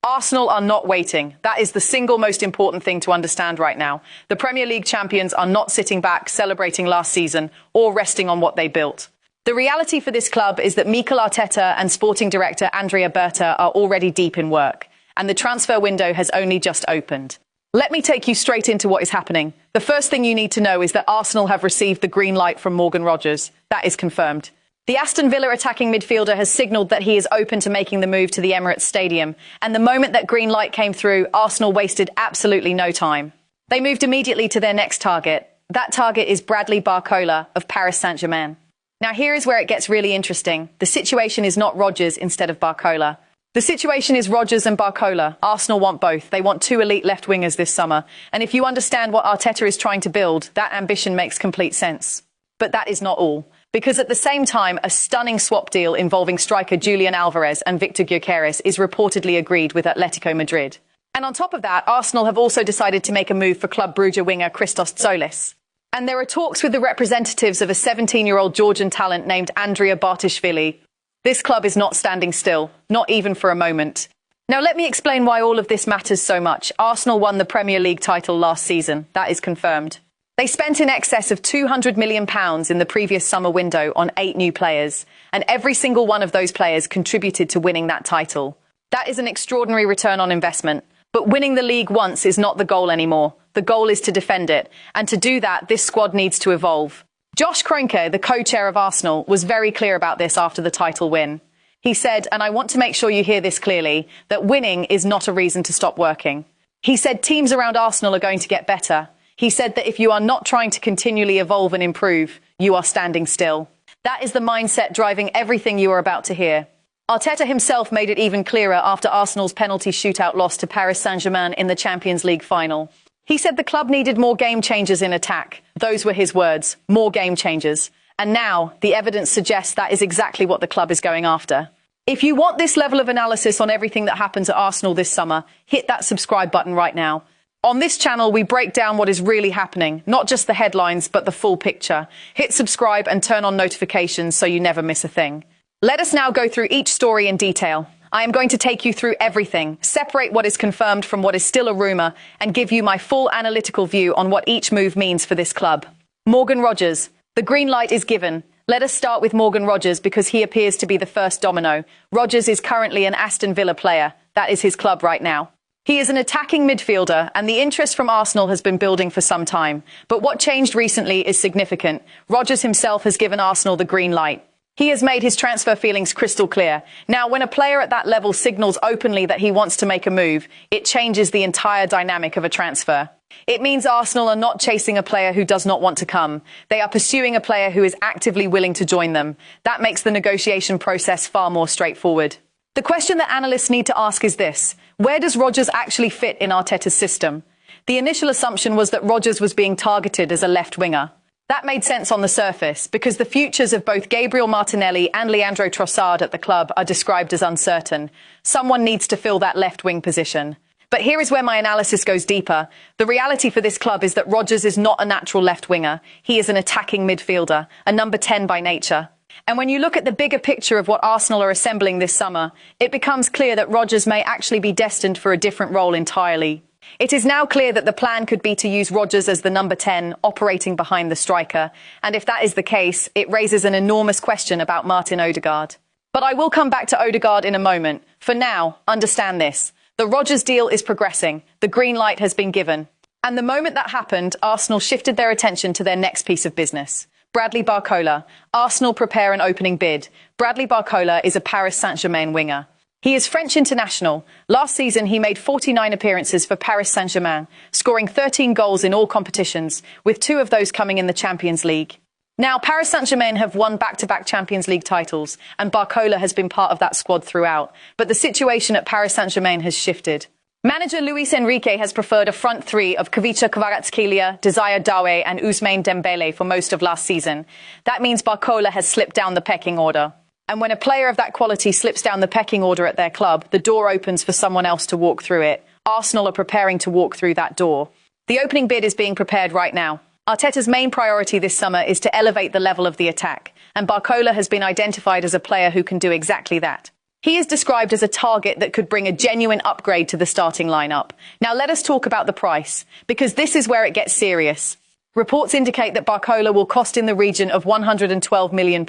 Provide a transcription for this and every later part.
Arsenal are not waiting. That is the single most important thing to understand right now. The Premier League champions are not sitting back, celebrating last season, or resting on what they built. The reality for this club is that Mikel and sporting director Andrea Berta are already deep in work, and the transfer window has only just opened. Let me take you straight into what is happening. The first thing you need to know is that Arsenal have received the green light from Morgan Rogers. That is confirmed. The Aston Villa attacking midfielder has signalled that he is open to making the move to the Emirates Stadium, and the moment that green light came through, Arsenal wasted absolutely no time. They moved immediately to their next target. That target is Bradley Barcola of Paris Saint-Germain. Now here is where it gets really interesting. The situation is not Rogers instead of Barcola. The situation is Rogers and Barcola. Arsenal want both. They want two elite left wingers this summer. And if you understand what Arteta is trying to build, that ambition makes complete sense. But that is not all. Because at the same time, a stunning swap deal involving striker Julian Alvarez and Viktor Gyokeres is reportedly agreed with Atletico Madrid. And on top of that, Arsenal have also decided to make a move for Club Brugge winger Christos Tzolis. And there are talks with the representatives of a 17-year-old Georgian talent named Andria Bartishvili. This club is not standing still, not even for a moment. Now let me explain why all of this matters so much. Arsenal won the Premier League title last season. That is confirmed. They spent in excess of £200 million in the previous summer window on 8 new players, and every single one of those players contributed to winning that title. That is an extraordinary return on investment. But winning the league once is not the goal anymore. The goal is to defend it, and to do that, this squad needs to evolve. Josh Kroenke, the co-chair of Arsenal, was very clear about this after the title win. He said, and I want to make sure you hear this clearly, that winning is not a reason to stop working. He said teams around Arsenal are going to get better. He said that if you are not trying to continually evolve and improve, you are standing still. That is the mindset driving everything you are about to hear. Arteta himself made it even clearer after Arsenal's penalty shootout loss to Paris Saint-Germain in the Champions League final. He said the club needed more game changers in attack. Those were his words, more game changers. And now, the evidence suggests that is exactly what the club is going after. If you want this level of analysis on everything that happens at Arsenal this summer, hit that subscribe button right now. On this channel, we break down what is really happening, not just the headlines, but the full picture. Hit subscribe and turn on notifications so you never miss a thing. Let us now go through each story in detail. I am going to take you through everything, separate what is confirmed from what is still a rumour, and give you my full analytical view on what each move means for this club. Morgan Rogers. The green light is given. Let us start with Morgan Rogers because he appears to be the first domino. Rogers is currently an Aston Villa player. That is his club right now. He is an attacking midfielder, and the interest from Arsenal has been building for some time. But what changed recently is significant. Rogers himself has given Arsenal the green light. He has made his transfer feelings crystal clear. Now, when a player at that level signals openly that he wants to make a move, it changes the entire dynamic of a transfer. It means Arsenal are not chasing a player who does not want to come. They are pursuing a player who is actively willing to join them. That makes the negotiation process far more straightforward. The question that analysts need to ask is this: where does Rogers actually fit in Arteta's system? The initial assumption was that Rogers was being targeted as a left winger. That made sense on the surface, because the futures of both Gabriel Martinelli and Leandro Trossard at the club are described as uncertain. Someone needs to fill that left wing position. But here is where my analysis goes deeper. The reality for this club is that Rogers is not a natural left winger. He is an attacking midfielder, a number 10 by nature. And when you look at the bigger picture of what Arsenal are assembling this summer, it becomes clear that Rogers may actually be destined for a different role entirely. It is now clear that the plan could be to use Rogers as the number 10, operating behind the striker. And if that is the case, it raises an enormous question about Martin Odegaard. But I will come back to Odegaard in a moment. For now, understand this. The Rogers deal is progressing. The green light has been given. And the moment that happened, Arsenal shifted their attention to their next piece of business. Bradley Barcola. Arsenal prepare an opening bid. Bradley Barcola is a Paris Saint-Germain winger. He is French international. Last season, he made 49 appearances for Paris Saint-Germain, scoring 13 goals in all competitions, with 2 of those coming in the Champions League. Now, Paris Saint-Germain have won back-to-back Champions League titles, and Barcola has been part of that squad throughout. But the situation at Paris Saint-Germain has shifted. Manager Luis Enrique has preferred a front 3 of Ivica Kvaratskhelia, Desire Doué and Ousmane Dembele for most of last season. That means Barcola has slipped down the pecking order. And when a player of that quality slips down the pecking order at their club, the door opens for someone else to walk through it. Arsenal are preparing to walk through that door. The opening bid is being prepared right now. Arteta's main priority this summer is to elevate the level of the attack, and Barcola has been identified as a player who can do exactly that. He is described as a target that could bring a genuine upgrade to the starting lineup. Now let us talk about the price, because this is where it gets serious. Reports indicate that Barcola will cost in the region of £112 million.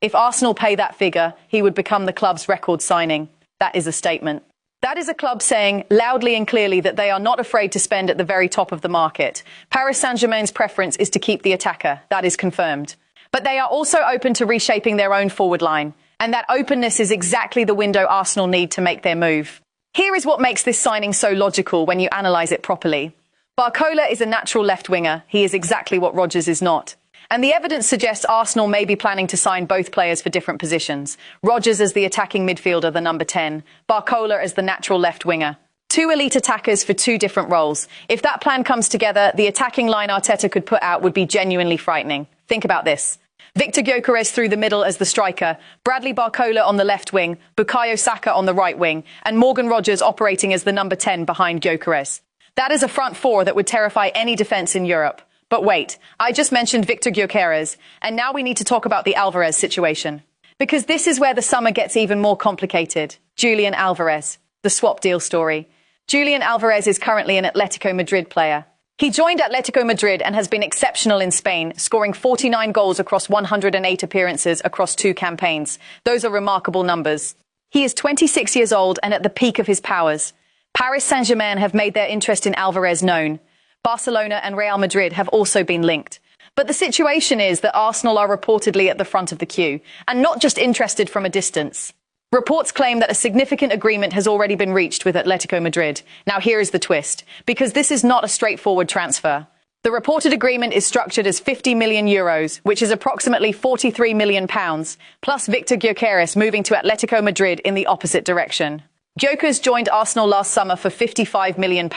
If Arsenal pay that figure, he would become the club's record signing. That is a statement. That is a club saying loudly and clearly that they are not afraid to spend at the very top of the market. Paris Saint-Germain's preference is to keep the attacker. That is confirmed. But they are also open to reshaping their own forward line. And that openness is exactly the window Arsenal need to make their move. Here is what makes this signing so logical when you analyse it properly. Barcola is a natural left winger. He is exactly what Rodgers is not. And the evidence suggests Arsenal may be planning to sign both players for different positions. Rodgers as the attacking midfielder, the number 10. Barcola as the natural left winger. Two elite attackers for two different roles. If that plan comes together, the attacking line Arteta could put out would be genuinely frightening. Think about this. Viktor Gyokeres through the middle as the striker, Bradley Barcola on the left wing, Bukayo Saka on the right wing, and Morgan Rodgers operating as the number 10 behind Gyokeres. That is a front four that would terrify any defence in Europe. But wait, I just mentioned Viktor Gyokeres, and now we need to talk about the Álvarez situation. Because this is where the summer gets even more complicated. Julian Alvarez, the swap deal story. Julian Alvarez is currently an Atletico Madrid player. He joined Atletico Madrid and has been exceptional in Spain, scoring 49 goals across 108 appearances across 2 campaigns. Those are remarkable numbers. He is 26 years old and at the peak of his powers. Paris Saint-Germain have made their interest in Alvarez known. Barcelona and Real Madrid have also been linked. But the situation is that Arsenal are reportedly at the front of the queue, and not just interested from a distance. Reports claim that a significant agreement has already been reached with Atletico Madrid. Now here is the twist, because this is not a straightforward transfer. The reported agreement is structured as €50 million, which is approximately £43 million, plus Viktor Gyokeres moving to Atletico Madrid in the opposite direction. Gyokeres joined Arsenal last summer for £55 million.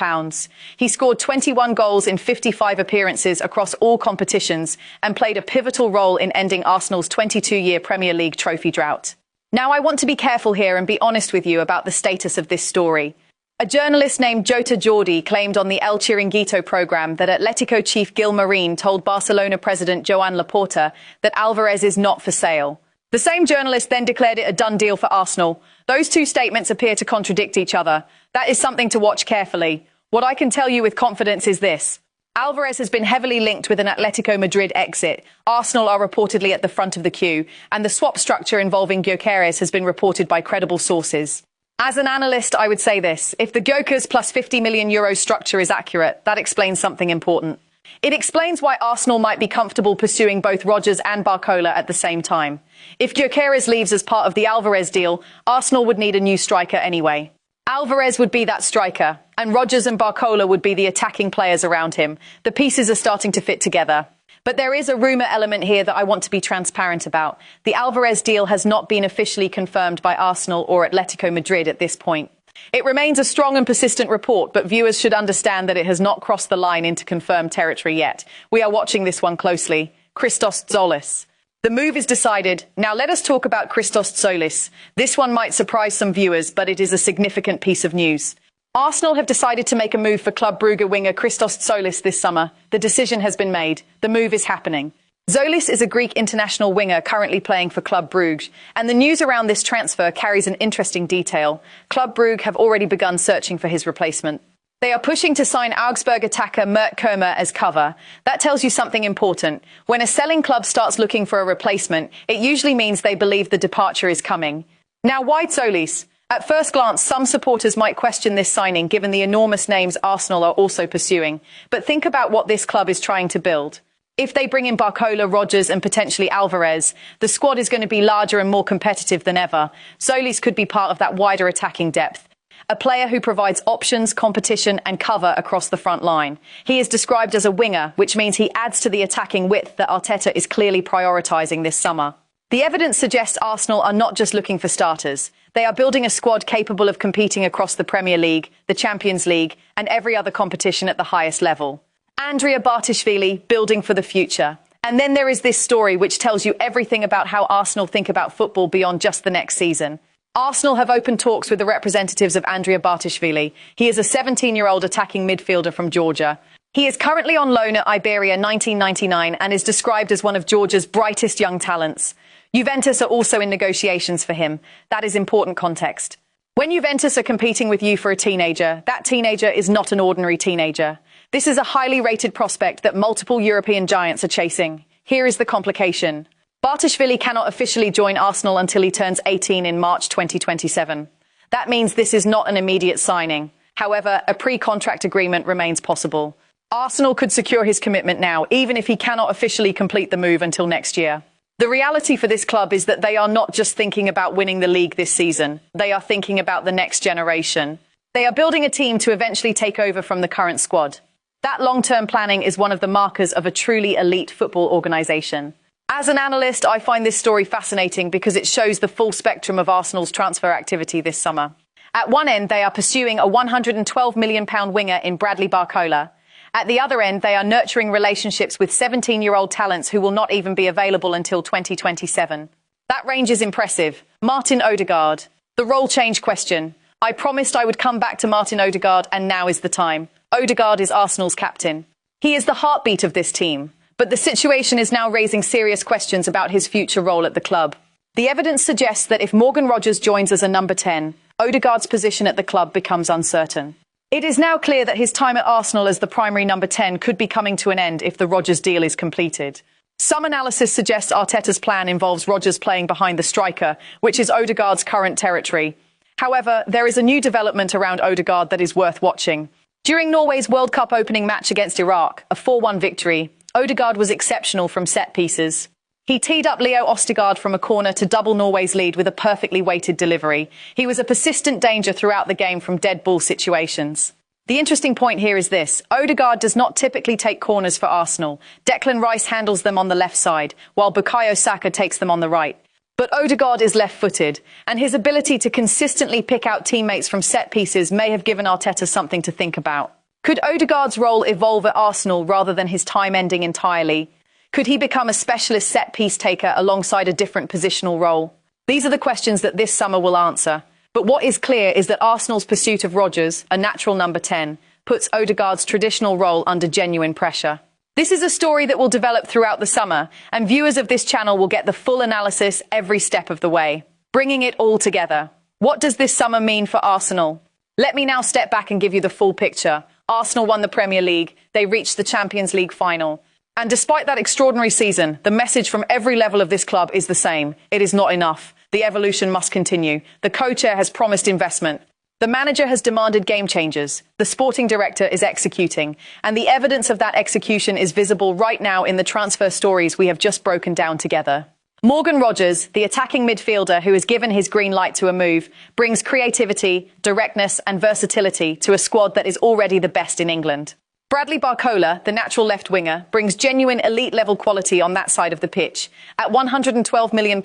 He scored 21 goals in 55 appearances across all competitions and played a pivotal role in ending Arsenal's 22-year Premier League trophy drought. Now I want to be careful here and be honest with you about the status of this story. A journalist named Jota Jordi claimed on the El Chiringuito program that Atletico chief Gil Marín told Barcelona president Joan Laporta that Álvarez is not for sale. The same journalist then declared it a done deal for Arsenal. Those two statements appear to contradict each other. That is something to watch carefully. What I can tell you with confidence is this. Álvarez has been heavily linked with an Atletico Madrid exit. Arsenal are reportedly at the front of the queue, and the swap structure involving Gyokeres has been reported by credible sources. As an analyst, I would say this. If the Gyokeres plus €50 million structure is accurate, that explains something important. It explains why Arsenal might be comfortable pursuing both Rodgers and Barcola at the same time. If Gyokeres leaves as part of the Álvarez deal, Arsenal would need a new striker anyway. Álvarez would be that striker, and Rodgers and Barcola would be the attacking players around him. The pieces are starting to fit together. But there is a rumour element here that I want to be transparent about. The Álvarez deal has not been officially confirmed by Arsenal or Atletico Madrid at this point. It remains a strong and persistent report, but viewers should understand that it has not crossed the line into confirmed territory yet. We are watching this one closely. Christos Tzolis. The move is decided. Now let us talk about Christos Tzolis. This one might surprise some viewers, but it is a significant piece of news. Arsenal have decided to make a move for Club Brugge winger Christos Tzolis this summer. The decision has been made. The move is happening. Zolis is a Greek international winger currently playing for Club Brugge, and the news around this transfer carries an interesting detail. Club Brugge have already begun searching for his replacement. They are pushing to sign Augsburg attacker Mert Kermer as cover. That tells you something important. When a selling club starts looking for a replacement, it usually means they believe the departure is coming. Now, why Zolis? At first glance, some supporters might question this signing given the enormous names Arsenal are also pursuing. But think about what this club is trying to build. If they bring in Barcola, Rodgers and potentially Álvarez, the squad is going to be larger and more competitive than ever. Zolis could be part of that wider attacking depth. A player who provides options, competition and cover across the front line. He is described as a winger, which means he adds to the attacking width that Arteta is clearly prioritising this summer. The evidence suggests Arsenal are not just looking for starters. They are building a squad capable of competing across the Premier League, the Champions League and every other competition at the highest level. Andria Bartishvili, building for the future. And then there is this story which tells you everything about how Arsenal think about football beyond just the next season. Arsenal have opened talks with the representatives of Andria Bartishvili. He is a 17-year-old attacking midfielder from Georgia. He is currently on loan at Iberia 1999 and is described as one of Georgia's brightest young talents. Juventus are also in negotiations for him. That is important context. When Juventus are competing with you for a teenager, that teenager is not an ordinary teenager. This is a highly rated prospect that multiple European giants are chasing. Here is the complication. Bartishvili cannot officially join Arsenal until he turns 18 in March 2027. That means this is not an immediate signing. However, a pre-contract agreement remains possible. Arsenal could secure his commitment now, even if he cannot officially complete the move until next year. The reality for this club is that they are not just thinking about winning the league this season. They are thinking about the next generation. They are building a team to eventually take over from the current squad. That long-term planning is one of the markers of a truly elite football organisation. As an analyst, I find this story fascinating because it shows the full spectrum of Arsenal's transfer activity this summer. At one end, they are pursuing a £112 million winger in Bradley Barcola. At the other end, they are nurturing relationships with 17-year-old talents who will not even be available until 2027. That range is impressive. Martin Odegaard. The role change question. I promised I would come back to Martin Odegaard, and now is the time. Odegaard is Arsenal's captain. He is the heartbeat of this team. But the situation is now raising serious questions about his future role at the club. The evidence suggests that if Morgan Rogers joins as a number 10, Odegaard's position at the club becomes uncertain. It is now clear that his time at Arsenal as the primary number 10 could be coming to an end if the Rogers deal is completed. Some analysis suggests Arteta's plan involves Rogers playing behind the striker, which is Odegaard's current territory. However, there is a new development around Odegaard that is worth watching. During Norway's World Cup opening match against Iraq, a 4-1 victory, Odegaard was exceptional from set pieces. He teed up Leo Østigard from a corner to double Norway's lead with a perfectly weighted delivery. He was a persistent danger throughout the game from dead ball situations. The interesting point here is this. Odegaard does not typically take corners for Arsenal. Declan Rice handles them on the left side, while Bukayo Saka takes them on the right. But Odegaard is left-footed, and his ability to consistently pick out teammates from set pieces may have given Arteta something to think about. Could Odegaard's role evolve at Arsenal rather than his time ending entirely? Could he become a specialist set-piece taker alongside a different positional role? These are the questions that this summer will answer. But what is clear is that Arsenal's pursuit of Rogers, a natural number 10, puts Odegaard's traditional role under genuine pressure. This is a story that will develop throughout the summer, and viewers of this channel will get the full analysis every step of the way. Bringing it all together. What does this summer mean for Arsenal? Let me now step back and give you the full picture. Arsenal won the Premier League. They reached the Champions League final. And despite that extraordinary season, the message from every level of this club is the same. It is not enough. The evolution must continue. The co-chair has promised investment. The manager has demanded game changers. The sporting director is executing. And the evidence of that execution is visible right now in the transfer stories we have just broken down together. Morgan Rogers, the attacking midfielder who has given his green light to a move, brings creativity, directness and versatility to a squad that is already the best in England. Bradley Barcola, the natural left winger, brings genuine elite-level quality on that side of the pitch. At £112 million,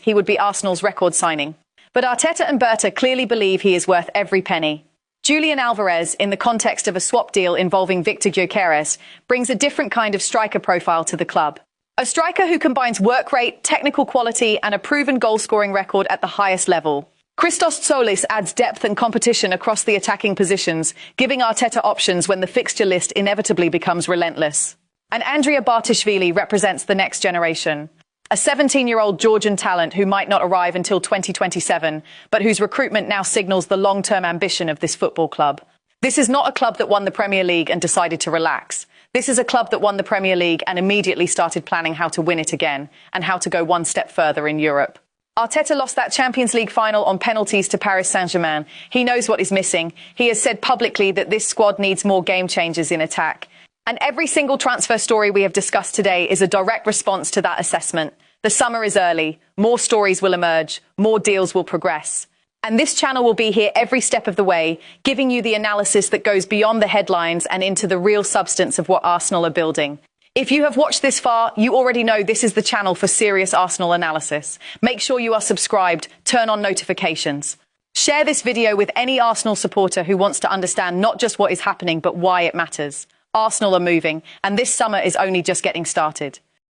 he would be Arsenal's record signing. But Arteta and Berta clearly believe he is worth every penny. Julian Alvarez, in the context of a swap deal involving Viktor Gyokeres, brings a different kind of striker profile to the club. A striker who combines work rate, technical quality and a proven goal-scoring record at the highest level. Christos Tzolis adds depth and competition across the attacking positions, giving Arteta options when the fixture list inevitably becomes relentless. And Andria Bartishvili represents the next generation. A 17-year-old Georgian talent who might not arrive until 2027, but whose recruitment now signals the long-term ambition of this football club. This is not a club that won the Premier League and decided to relax. This is a club that won the Premier League and immediately started planning how to win it again, and how to go one step further in Europe. Arteta lost that Champions League final on penalties to Paris Saint-Germain. He knows what is missing. He has said publicly that this squad needs more game changers in attack. And every single transfer story we have discussed today is a direct response to that assessment. The summer is early. More stories will emerge. More deals will progress. And this channel will be here every step of the way, giving you the analysis that goes beyond the headlines and into the real substance of what Arsenal are building. If you have watched this far, you already know this is the channel for serious Arsenal analysis. Make sure you are subscribed, turn on notifications. Share this video with any Arsenal supporter who wants to understand not just what is happening, but why it matters. Arsenal are moving, and this summer is only just getting started.